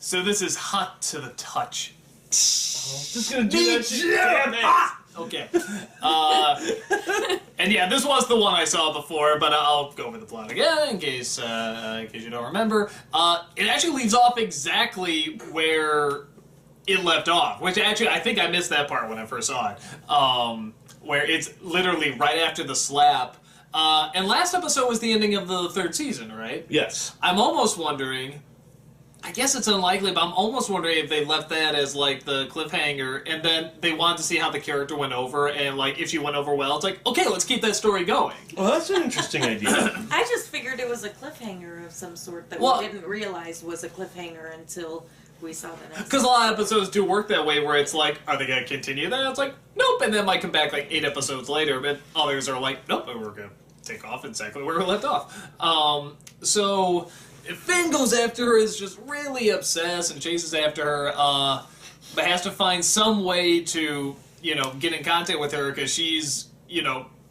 So this is hot to the touch. Just gonna do that shit. Damn it. Okay. And yeah, this was the one I saw before, but I'll go over the plot again in case you don't remember. It actually leaves off exactly where it left off, which actually I think I missed that part when I first saw it. Where it's literally right after the slap. And last episode was the ending of the third season, right? Yes. I'm almost wondering, I guess it's unlikely, but I'm almost wondering if they left that as, like, the cliffhanger, and then they wanted to see how the character went over, and, like, if she went over well, it's like, okay, let's keep that story going. Well, that's an interesting idea. I just figured it was a cliffhanger of some sort that Well, we didn't realize was a cliffhanger until we saw the next. Because a lot of episodes do work that way, where it's like, are they going to continue that? It's like, nope, and then might come back, like, 8 episodes later, but others are like, nope, we're going to take off exactly where we left off. So Finn goes after her, is just really obsessed and chases after her, but has to find some way to, get in contact with her because she's,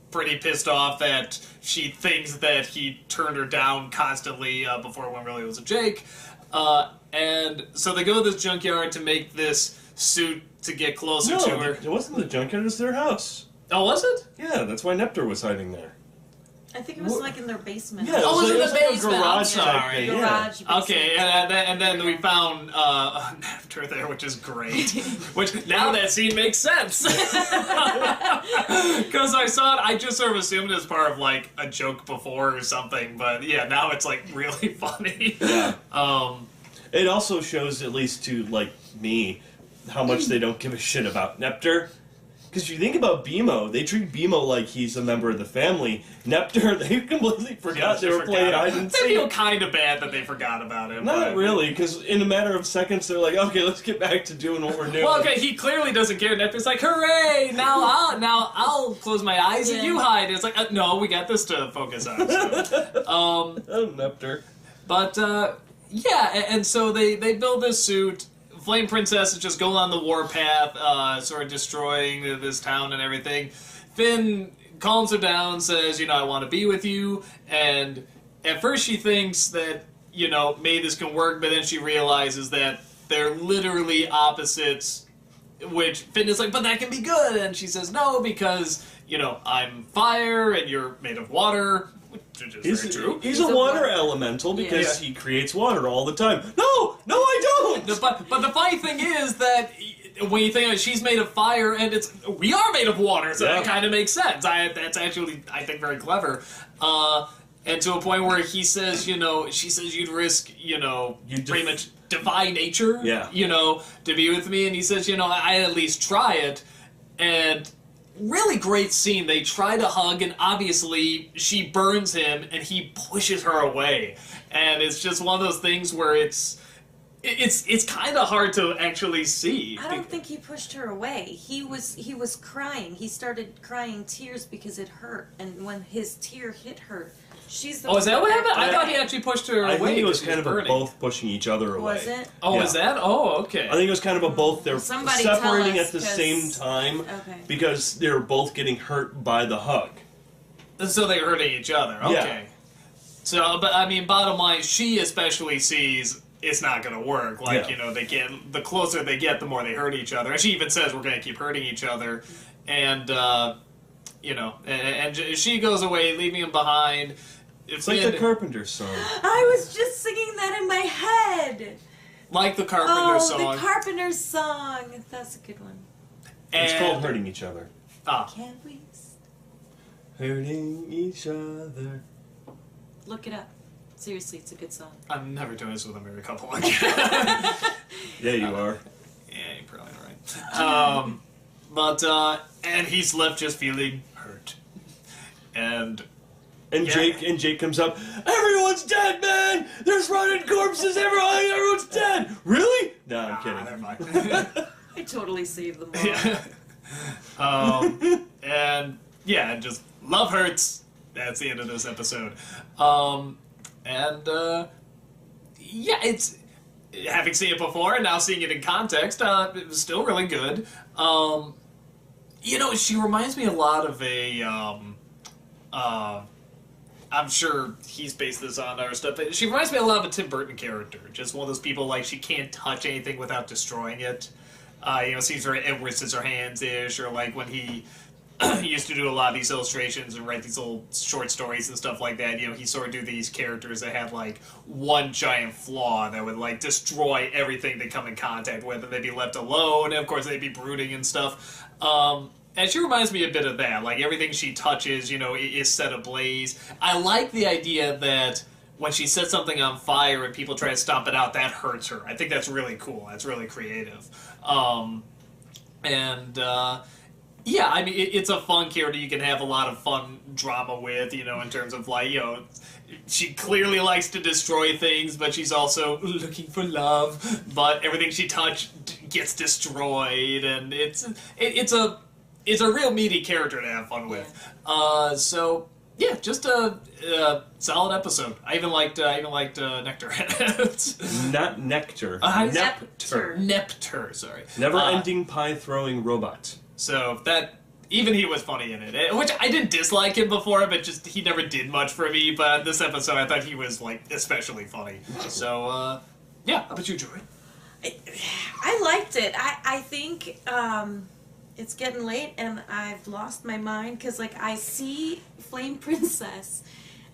pretty pissed off that she thinks that he turned her down constantly before when really it was a Jake. And so they go to this junkyard to make this suit to get closer to her. It wasn't the junkyard, it was their house. Oh, was it? Yeah, that's why Neptune was hiding there. I think it was like in their basement. Yeah, Oh, it was in the like a basement. I'm garage sorry. type thing, yeah. Garage basement. Okay, and then we found Neptune there, which is great. Which, now that scene makes sense. Because I saw it, I just sort of assumed it was part of, like, a joke before or something, but yeah, now it's, like, really funny. Yeah. It also shows, at least to, like, me, how much they don't give a shit about Neptune. Because you think about BMO, they treat BMO like he's a member of the family. Neptune, they completely forgot they were playing hide and They feel seek. kind of bad that they forgot about him. Not but- really, because in a matter of seconds, they're like, okay, let's get back to doing what we're doing. Well, okay, he clearly doesn't care. Neptune's like, hooray! Now I'll close my eyes and you hide. It's like, no, we got this to focus on. So. Oh, Neptune. But, yeah, and so they build this suit. Flame Princess is just going on the warpath, sort of destroying this town and everything. Finn calms her down, says, I want to be with you, and at first she thinks that, maybe this can work, but then she realizes that they're literally opposites, which Finn is like, but that can be good, and she says, no, because, I'm fire, and you're made of water, which is very true. He's a water elemental because Yeah. he creates water all the time. No, I don't! But the funny thing is that when you think of it, she's made of fire, and we are made of water, so that kind of makes sense. That's actually, I think, very clever. And to a point where he says, she says you'd risk, pretty much defy nature, to be with me, and he says, I'd at least try it, and really great scene. They try to hug, and obviously she burns him, and he pushes her away, and it's just one of those things where it's kind of hard to actually see. I don't think he pushed her away. He was crying. He started crying tears because it hurt, and when his tear hit her, she's the Oh, is that what happened? I backed thought away. he actually pushed her away. I think it was because kind he of a burning. both pushing each other away. Was it? Oh, Yeah. is that? Oh, okay. I think it was kind of a both. They're Somebody separating tell us, at the 'cause- same time Okay. because they were both getting hurt by the hug. So they're hurting each other. Okay. So, but I mean, bottom line, she especially sees it's not going to work. Like, they get the closer they get, the more they hurt each other. And she even says we're going to keep hurting each other. And and she goes away, leaving him behind. It's like the Carpenter song. I was just singing that in my head. Like the Carpenter song. The Carpenter song. That's a good one. It's And- called Hurting Each Other. Can't we Hurting each other. look it up? Seriously, it's a good song. I'm never doing this with a married couple again. Yeah, you are. Yeah, you're probably right. And he's left just feeling hurt. And And Yeah. Jake comes up. Everyone's dead, man. There's rotted corpses. Everyone's dead. Really? No, I'm kidding. never mind. I totally saved them all. Yeah. And yeah, just love hurts. That's the end of this episode. Yeah, it's having seen it before and now seeing it in context. It was still really good. She reminds me a lot of a I'm sure he's based this on other stuff. But she reminds me a lot of a Tim Burton character. Just one of those people, like, she can't touch anything without destroying it. Seems very Edward Scissorhands-ish, or like when he used to do a lot of these illustrations and write these little short stories and stuff like that. He sort of do these characters that had like one giant flaw that would like destroy everything they come in contact with, and they'd be left alone, and of course they'd be brooding and stuff. And she reminds me a bit of that. Like, everything she touches, is set ablaze. I like the idea that when she sets something on fire and people try to stomp it out, that hurts her. I think that's really cool. That's really creative. Yeah, I mean, it's a fun character you can have a lot of fun drama with, in terms of, like, she clearly likes to destroy things, but she's also looking for love, but everything she touched gets destroyed, and it's a real meaty character to have fun with. So, yeah, just a solid episode. I even liked Nectar. Not Nectar. Nepter. Nepter, sorry. Never-ending pie-throwing robot. So even he was funny in it, which I didn't dislike him before, but just he never did much for me. But this episode, I thought he was like especially funny. So yeah, how about you, Joy? I liked it. I think it's getting late and I've lost my mind because like I see Flame Princess,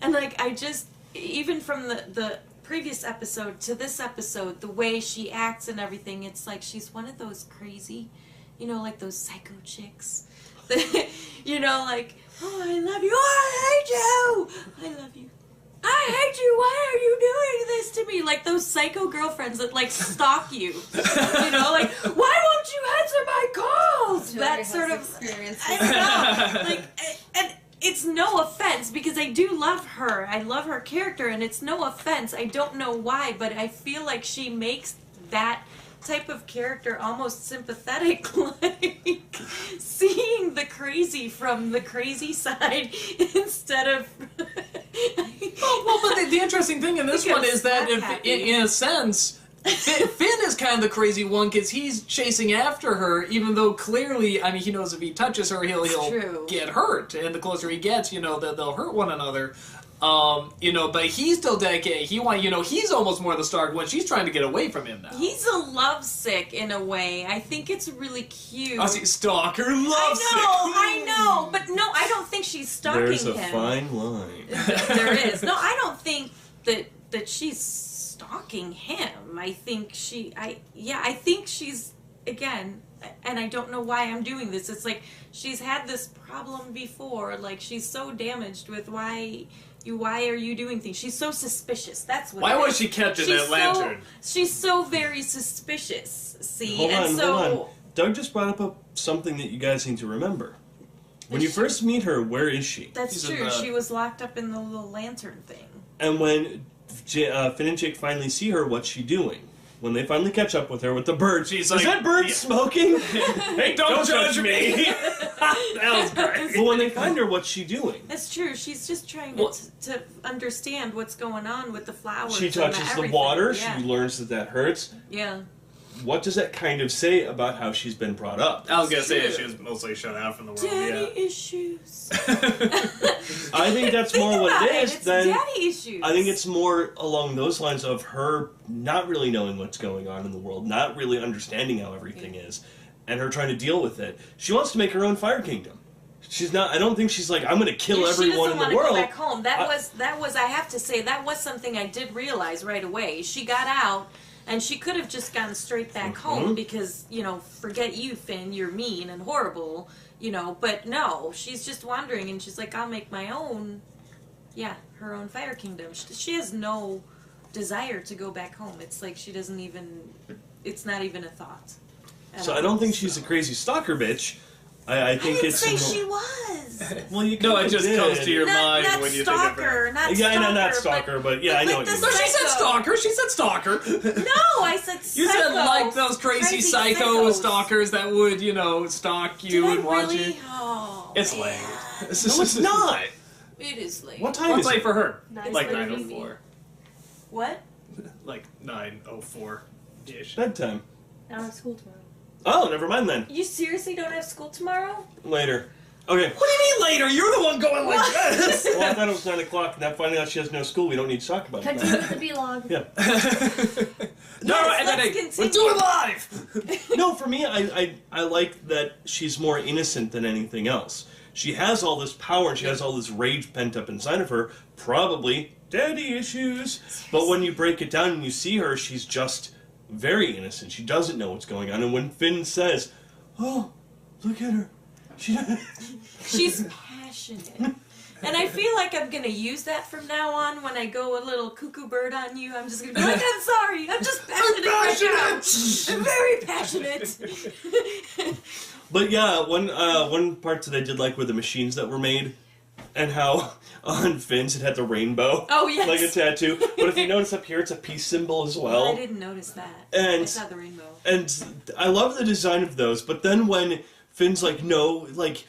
and like I just even from the previous episode to this episode, the way she acts and everything, it's like she's one of those crazy. Like those psycho chicks. Like, oh, I love you. Oh, I hate you. I love you. I hate you. Why are you doing this to me? Like those psycho girlfriends that, like, stalk you. Like, why won't you answer my calls? Joy That has sort of... experience. I don't know. Like, and it's no offense, because I do love her. I love her character, and it's no offense. I don't know why, but I feel like she makes that type of character almost sympathetic, like seeing the crazy from the crazy side instead of well, but the interesting thing in this one is that in a sense Finn is kind of the crazy one because he's chasing after her, even though clearly, I mean, he knows if he touches her, he'll get hurt, and the closer he gets, they'll hurt one another. But he's still dedicated. He's almost more the Stark when she's trying to get away from him now. He's a lovesick in a way. I think it's really cute. I see, stalker lovesick. I know, but no, I don't think she's stalking him. There's a fine line. There is. No, I don't think that she's stalking him. I think I think she's, again, and I don't know why I'm doing this. It's like she's had this problem before. Like, she's so damaged with why are you doing things? She's so suspicious. That's what. Why was she kept in that lantern? She's so very suspicious. See, Hold and on. Doug just brought up something that you guys need to remember. When you first meet her, where is she? That's true. She was locked up in the little lantern thing. And when Finn and Jake finally see her, what's she doing? When they finally catch up with her with the bird, she's is like, that bird smoking? Hey, don't judge me! That was great. Well, when they find her, what's she doing? That's true. She's just trying to understand what's going on with the flowers. She touches the water. Yeah. She learns that hurts. Yeah. What does that kind of say about how she's been brought up? I was gonna say she was mostly shut out from the world. Daddy issues. I think that's more what it is. It's daddy issues. I think it's more along those lines of her not really knowing what's going on in the world, not really understanding how everything is, and her trying to deal with it. She wants to make her own Fire Kingdom. She's not. I don't think she's like, I'm going to kill everyone in the world. She doesn't want to go back home. That was. I have to say, that was something I did realize right away. She got out. And she could have just gone straight back home because, forget you, Finn, you're mean and horrible, but no, she's just wandering and she's like, I'll make my own, her own Fire Kingdom. She has no desire to go back home. It's like she doesn't even, it's not even a thought. So I don't think she's a crazy stalker bitch. I think didn't it's say she was. Well, you no, it just comes to your mind not when you stalker, think of her. not yeah, stalker, I know, not stalker, but yeah, I know what you mean. No, she said stalker. She said stalker. No, I said psycho. You said like those crazy psycho stalkers that would, stalk you and watch you. Oh, it's late. No, it's not. It is late. What time What's is late it? for her? Nice Like late 9:04. What? Like 9:04 ish. Bedtime. I don't have school tomorrow. Oh, never mind then. You seriously don't have school tomorrow? Later. Okay. What do you mean later? You're the one going like this. Well, I thought it was 9 o'clock, and now finding out she has no school, we don't need to talk about it. Continue with the vlog. Yeah. No, Yes, and then let's let's do it live. No, for me, I like that she's more innocent than anything else. She has all this power and she has all this rage pent up inside of her, probably daddy issues. But when you break it down and you see her, she's just very innocent. She doesn't know what's going on. And when Finn says, "Oh, look at her," She's passionate. And I feel like I'm gonna use that from now on when I go a little cuckoo bird on you. I'm just gonna be like, I'm sorry, I'm just passionate right now. I'm very passionate. But yeah, one part that I did like were the machines that were made, and how on Finn's it had the rainbow, Oh, yes. like a tattoo. But if you notice up here, it's a peace symbol as well. I didn't notice that. And- I saw the rainbow. And I love the design of those. But then when Finn's like, no, like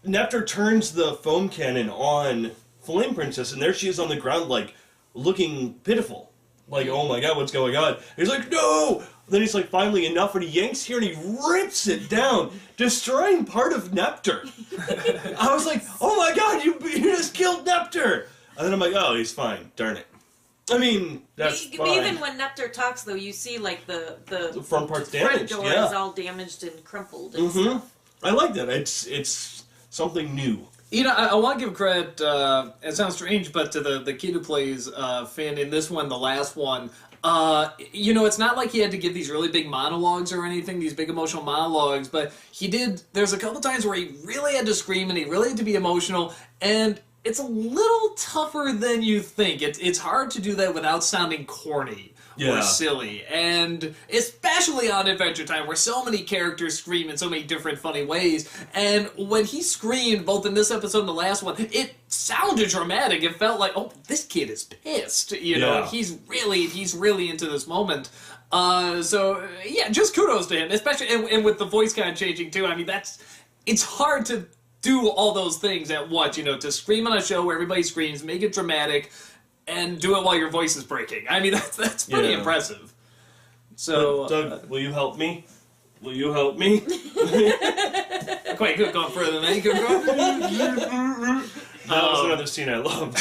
Neptr turns the foam cannon on Flame Princess, and there she is on the ground, like looking pitiful, like, oh my god, what's going on? And he's like, no. Then he's like, finally enough, and he yanks here and he rips it down, destroying part of Neptr. I was like, oh my god, you just killed Neptr! And then I'm like, oh, he's fine, darn it. I mean, that's fine. Even when Neptr talks, though, you see like the The front part's front damaged, door yeah. is all damaged and crumpled and Mm-hmm. stuff. I like that. It's something new. You know, I want to give credit, it sounds strange, but to the kid who plays Finn in this one, the last one, you know, it's not like he had to give these really big monologues or anything, these big emotional monologues, but he did, there's a couple times where he really had to scream and he really had to be emotional, and it's a little tougher than you think. It's hard to do that without sounding corny. Yeah. Or silly, and especially on Adventure Time, where so many characters scream in so many different funny ways, and when he screamed, both in this episode and the last one, it sounded dramatic. It felt like, oh, this kid is pissed, you know, Yeah. he's really into this moment. So, yeah, just kudos to him, especially, and with the voice kind of changing too, I mean, it's hard to do all those things at once, you know, to scream on a show where everybody screams, make it dramatic, and do it while your voice is breaking. I mean, that's pretty Yeah. impressive. So, Doug, will you help me? Will you help me? quite good going further than that. Good going. That was another scene I loved.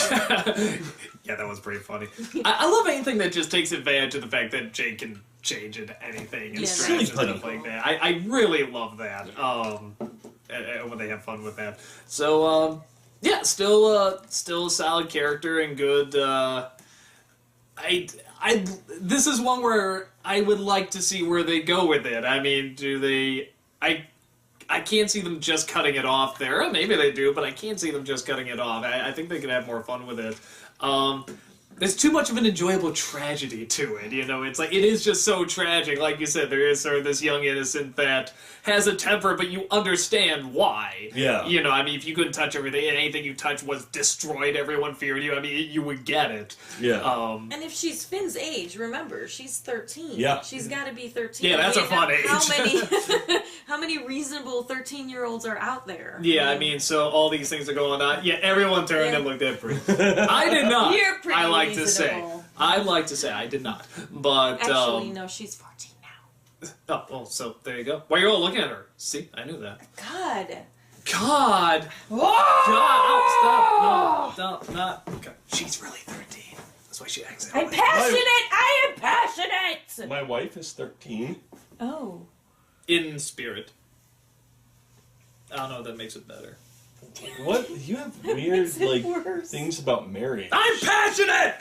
Yeah, that was pretty funny. I love anything that just takes advantage of the fact that Jake can change into anything and Yeah, stretch and silly stuff putty. like that. I really love that. When they have fun with that. So, yeah, still a solid character and good. This is one where I would like to see where they go with it. I mean, do they? I can't see them just cutting it off there. Maybe they do, but I can't see them just cutting it off. I think they could have more fun with it. There's too much of an enjoyable tragedy to it, you know, it's like, it is just so tragic, like you said, there is sort of this young innocent that has a temper, but you understand why. Yeah. You know, I mean, if you couldn't touch everything, and anything you touched was destroyed, everyone feared you, I mean, you would get it. Yeah. And if she's Finn's age, remember, she's 13. Yeah. She's got to be 13. Yeah, that's a fun age. How many reasonable 13-year-olds are out there? Yeah, I mean, so all these things are going on. Yeah, everyone turned Yeah. and looked at Bruce. I did not. You're pretty I like to say. reasonable. I'd like to say I did not. But, Actually, no, she's 14 now. oh, well, so there you go. Why are you all looking at her? See, I knew that. God. God! God! Oh, stop! No, not. God. She's really 13. That's why she acts that I'm way. passionate! I am passionate! My wife is 13. Oh. In spirit. I don't know if that makes it better. What? You have weird, makes it like, worse. things about Mary. I'm passionate!